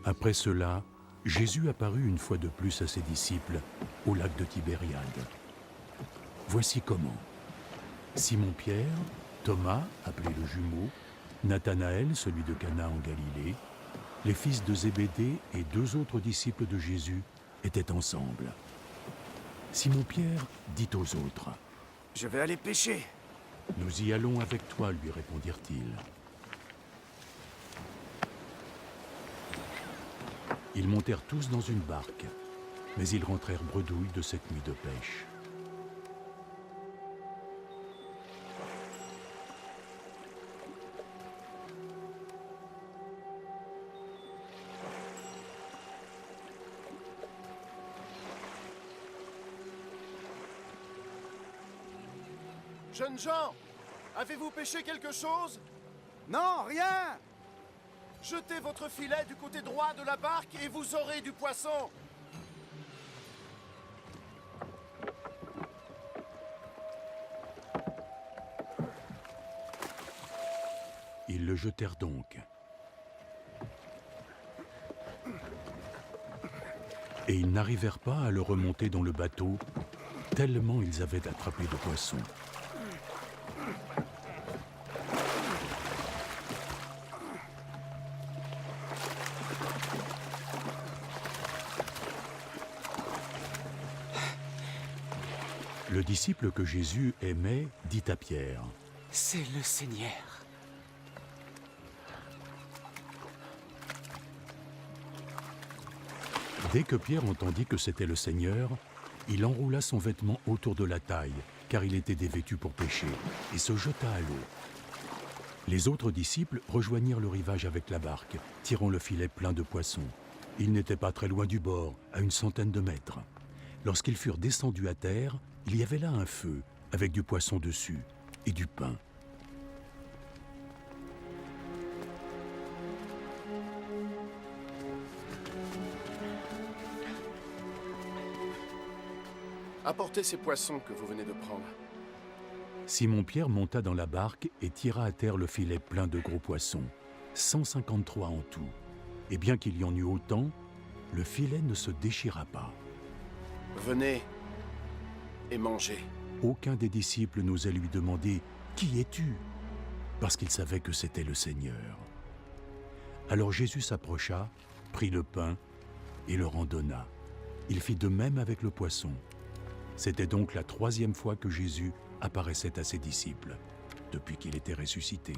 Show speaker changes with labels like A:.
A: Après cela, Jésus apparut une fois de plus à ses disciples au lac de Tibériade. Voici comment. Simon-Pierre, Thomas, appelé le jumeau, Nathanaël, celui de Cana en Galilée, les fils de Zébédée et 2 autres disciples de Jésus étaient ensemble. Simon-Pierre dit aux autres :
B: « Je vais aller pêcher. »
A: « Nous y allons avec toi, lui répondirent-ils. Ils montèrent tous dans une barque, mais ils rentrèrent bredouilles de cette nuit de pêche.
C: Jeunes gens, avez-vous pêché quelque chose?
B: Non, rien!
C: Jetez votre filet du côté droit de la barque et vous aurez du poisson.
A: Ils le jetèrent donc. Et ils n'arrivèrent pas à le remonter dans le bateau, tellement ils avaient attrapé de poissons. Le disciple que Jésus aimait dit à Pierre :
D: « C'est le Seigneur. »
A: Dès que Pierre entendit que c'était le Seigneur, il enroula son vêtement autour de la taille, car il était dévêtu pour pêcher, et se jeta à l'eau. Les autres disciples rejoignirent le rivage avec la barque, tirant le filet plein de poissons. Ils n'étaient pas très loin du bord, à une centaine de mètres. Lorsqu'ils furent descendus à terre, il y avait là un feu, avec du poisson dessus, et du pain.
C: Apportez ces poissons que vous venez de prendre.
A: Simon-Pierre monta dans la barque et tira à terre le filet plein de gros poissons, 153 en tout. Et bien qu'il y en eût autant, le filet ne se déchira pas.
C: Venez et mangez.
A: Aucun des disciples n'osait lui demander « Qui es-tu » parce qu'il savait que c'était le Seigneur. Alors Jésus s'approcha, prit le pain et leur en donna. Il fit de même avec le poisson. C'était donc la 3e fois que Jésus apparaissait à ses disciples, depuis qu'il était ressuscité.